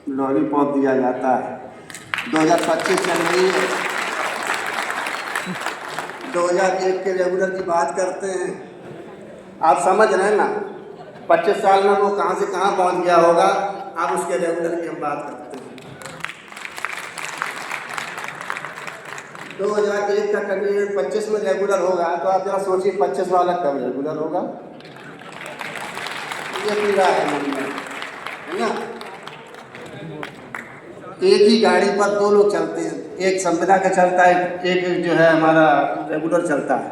Lollipop दिया जाता है। 2025 चल रही है, 2001 के रेगुलर की बात करते हैं। आप समझ रहे हैं ना, 25 साल में वो कहाँ से कहाँ पहुँच गया होगा। अब उसके रेगुलर की हम बात करते हैं। 2001 का कभी 25 में रेगुलर होगा, तो आप जरा सोचिए 25 वाला कब रेगुलर होगा। ये पूरा है मन में, है ना। एक ही गाड़ी पर 2 लोग चलते हैं, एक संविदा का चलता है, एक जो है हमारा रेगुलर चलता है।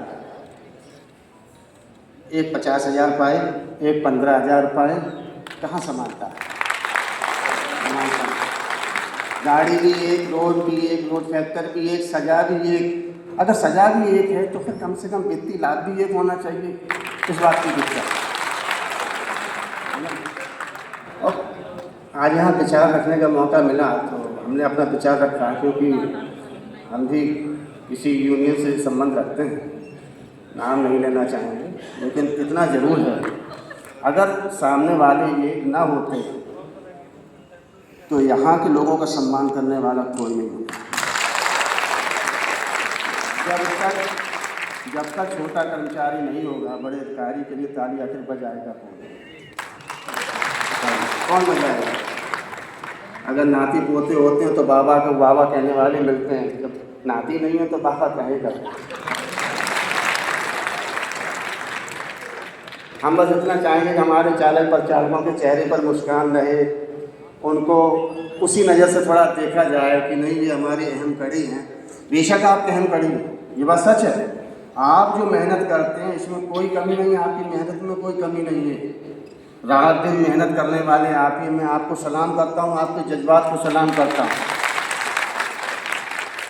एक 50,000 पाए, एक 15,000 पाए, कहाँ समानता है। गाड़ी भी एक, रोड भी एक, रोड फैक्टर भी एक, सजा भी एक। अगर सजा भी एक है तो फिर कम से कम वित्तीय लाभ भी एक होना चाहिए। इस बात की दिक्कत। और आज यहाँ विचार रखने का मौका मिला तो हमने अपना विचार रखा, क्योंकि हम भी किसी यूनियन से संबंध रखते हैं, नाम नहीं लेना चाहेंगे, लेकिन इतना ज़रूर है, अगर सामने वाले ये ना होते तो यहाँ के लोगों का सम्मान करने वाला कोई नहीं होता। जब तक छोटा कर्मचारी नहीं होगा, बड़े अधिकारी के लिए ताली आखिर बजाएगा कौन बजाएगा। अगर नाती पोते होते हैं तो बाबा को बाबा कहने वाले मिलते हैं, जब नाती नहीं है तो बाबा कहेगा। हम बस इतना चाहेंगे कि हमारे चालक परिचालकों के चेहरे पर मुस्कान रहे, उनको उसी नज़र से थोड़ा देखा जाए कि नहीं ये हमारी अहम कड़ी हैं। बेशक आप अहम कड़ी हैं, ये बात सच है। आप जो मेहनत करते हैं इसमें कोई कमी नहीं है, आपकी मेहनत में कोई कमी नहीं है। रात दिन मेहनत करने वाले आप ही, मैं आपको सलाम करता हूँ, आपके जज्बात को सलाम करता हूँ।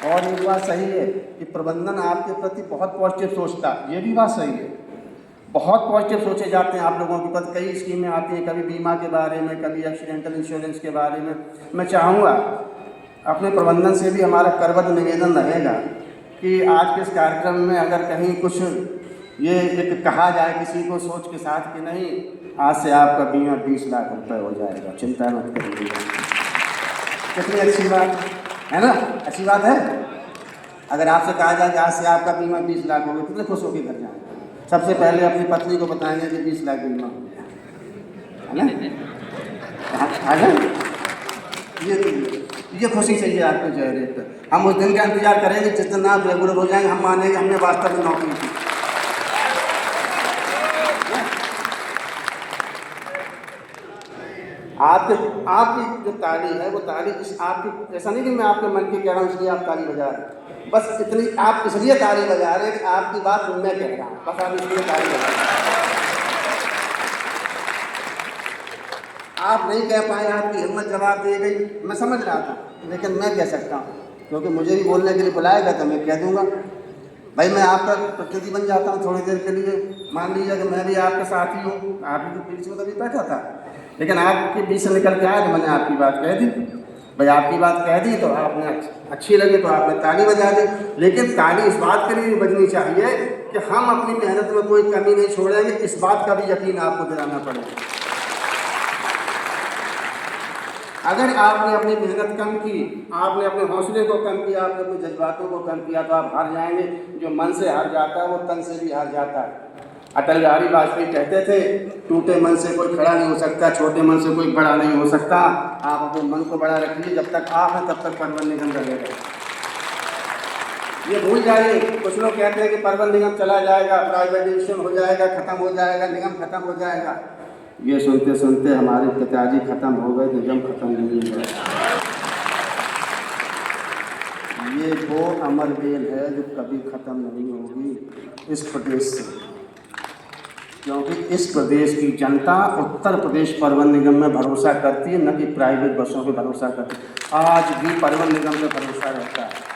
और एक बात सही है कि प्रबंधन आपके प्रति बहुत पॉजिटिव सोचता है, ये भी बात सही है। बहुत पॉजिटिव सोचे जाते हैं आप लोगों के प्रति। कई स्कीमें आती हैं, कभी बीमा के बारे में, कभी एक्सीडेंटल इंश्योरेंस के बारे में। मैं चाहूँगा अपने प्रबंधन से भी हमारा करबद्ध निवेदन रहेगा कि आज के इस कार्यक्रम में अगर कहीं कुछ ये एक कहा जाए किसी को सोच के साथ कि नहीं आज से आपका बीमा 20 लाख रुपए हो जाएगा, चिंता मत करिए। कितनी अच्छी बात है ना, अच्छी बात है। अगर आपसे कहा जाए कि आज से आपका बीमा 20 लाख होगा, कितने खुश होकर घर जाएंगे। सबसे पहले अपनी पत्नी को बताएंगे कि 20 लाख बीमा हो गया, है ना। ये खुशी चाहिए आपके चेहरे पर। हम उस दिन का इंतजार करेंगे जिस दिन आप रेगुलर हो जाएंगे, हम मानेंगे हमने वास्तव में नौकरी की। आपकी जो ताली है वो ताली आपकी, ऐसा नहीं कि मैं आपके मन की कह रहा हूँ इसलिए आप ताली बजा रहे हैं, बस इतनी आप इसलिए ताली बजा रहे हैं कि आपकी बात मैं कह रहा हूँ, बस आप इसलिए ताली बजा रहे हैं। आप नहीं कह पाए, आपकी हिम्मत जवाब दे गई, मैं समझ रहा था, लेकिन मैं कह सकता हूँ क्योंकि मुझे भी बोलने के लिए बुलाएगा तो मैं कह दूँगा। भाई मैं आपका प्रतिनिधि बन जाता हूँ थोड़ी देर के लिए। मान लीजिए कि मैं भी आपका साथी हूँ, आप भी तो बीच में कभी बैठा था, लेकिन आपके बीच से निकल के आया तो मैंने आपकी बात कह दी। भाई आपकी बात कह दी तो आपने अच्छी लगी तो आपने ताली बजा दी, लेकिन ताली इस बात के लिए बजनी चाहिए कि हम अपनी मेहनत में कोई कमी नहीं छोड़ेंगे, इस बात का भी यकीन आपको दिलाना पड़ेगा। अगर आपने अपनी मेहनत कम की, आपने अपने हौसले को कम किया, आपने अपने जज्बातों को कम किया तो आप हार जाएंगे। जो मन से हार जाता है वो तन से भी हार जाता है। अटल बिहारी वाजपेयी कहते थे टूटे मन से कोई खड़ा नहीं हो सकता, छोटे मन से कोई बड़ा नहीं हो सकता। आप अपने मन को बड़ा रखिए, जब तक आप हैं तब तक परिवहन निगम रहेगा। ये भूल जाइए, कुछ लोग कहते हैं कि परिवहन निगम चला जाएगा, प्राइवेटाइजेशन हो जाएगा, खत्म हो जाएगा, निगम खत्म हो जाएगा। ये सुनते सुनते हमारे पिताजी खत्म हो गए, निगम खत्म नहीं हुआ। ये वो अमर बेल है जो कभी खत्म नहीं होगी इस प्रदेश से, क्योंकि इस प्रदेश की जनता उत्तर प्रदेश परिवहन निगम में भरोसा करती है, न कि प्राइवेट बसों पे भरोसा करती है। आज भी परिवहन निगम पे भरोसा रहता है।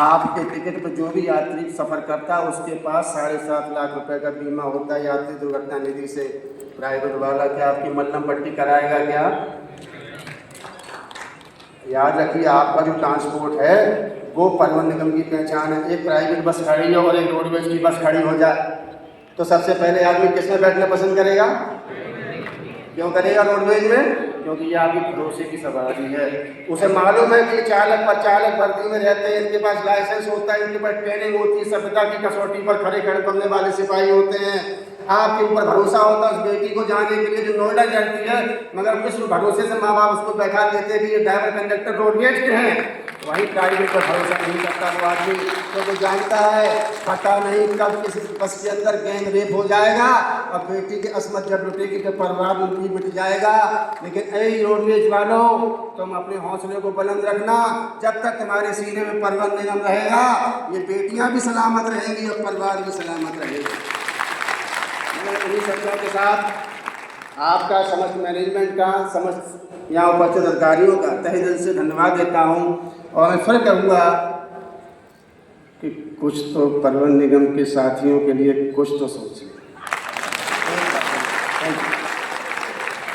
आपके टिकट पर जो भी यात्री सफ़र करता है उसके पास 7.5 लाख रुपए का बीमा होता है यात्री दुर्घटना निधि से। प्राइवेट वाला क्या आपकी मल्लम पट्टी कराएगा क्या? याद रखिए, आपका जो ट्रांसपोर्ट है वो परिवहन निगम की पहचान है। एक प्राइवेट बस खड़ी हो और एक रोडवेज की बस खड़ी हो जाए तो सबसे पहले आदमी किस में बैठना पसंद करेगा? क्यों करेगा रोडवेज में? क्योंकि ये आपकी भरोसे की सवारी है। उसे मालूम है कि चालक भर्ती में रहते हैं, इनके पास लाइसेंस होता है, इनके पास ट्रेनिंग होती है, सभ्यता की कसौटी पर खड़े करने वाले सिपाही होते हैं। आपके ऊपर भरोसा होता है उस बेटी को जाने के लिए जो नोएडा जाती है, मगर किस भरोसे से माँ बाप उसको बैठा देते हैं कि ये ड्राइवर कंडक्टर रोडवेज के हैं। वही प्राइवेट पर भरोसा नहीं करता वो आदमी, क्योंकि जानता है पता नहीं कब किसी बस के अंदर गैंग रेप हो जाएगा और बेटी की असमत जब लुटेगी तो परिवार उनकी मिट जाएगा। लेकिन ऐ रोडवेज वालों, तुम अपने हौसले को बुलंद रखना। जब तक तुम्हारे सीने में परवन निगम रहेगा, ये बेटियां भी सलामत रहेंगी और परिवार भी सलामत रहेगा। मैं इन्हीं शब्दों के साथ आपका समस्त मैनेजमेंट का, समस्त यहाँ उपस्थित अधिकारियों का तहे दिल से धन्यवाद देता हूँ। और मैं फिर कहूँगा कि कुछ तो परिवहन निगम के साथियों के लिए कुछ तो सोचिए।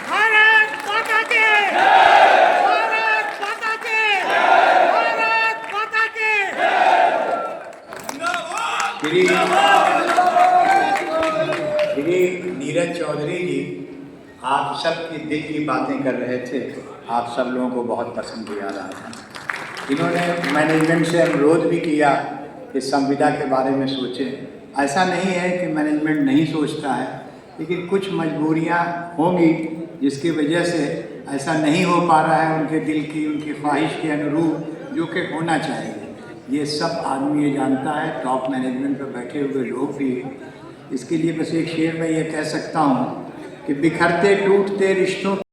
भारत माता की, भारत माता की, भारत माता की। श्री नीरज चौधरी जी, आप सबकी दिल की बातें कर रहे थे, आप सब लोगों को बहुत पसंद भी आ रहा था। इन्होंने मैनेजमेंट से अनुरोध भी किया कि संविदा के बारे में सोचें। ऐसा नहीं है कि मैनेजमेंट नहीं सोचता है, लेकिन कुछ मजबूरियां होंगी जिसकी वजह से ऐसा नहीं हो पा रहा है उनके दिल की, उनकी ख्वाहिश के अनुरूप, जो कि होना चाहिए। ये सब आदमी ये जानता है, टॉप मैनेजमेंट पर बैठे हुए लोग भी। इसके लिए बस एक शेर में ये कह सकता हूँ कि बिखरते टूटते रिश्तों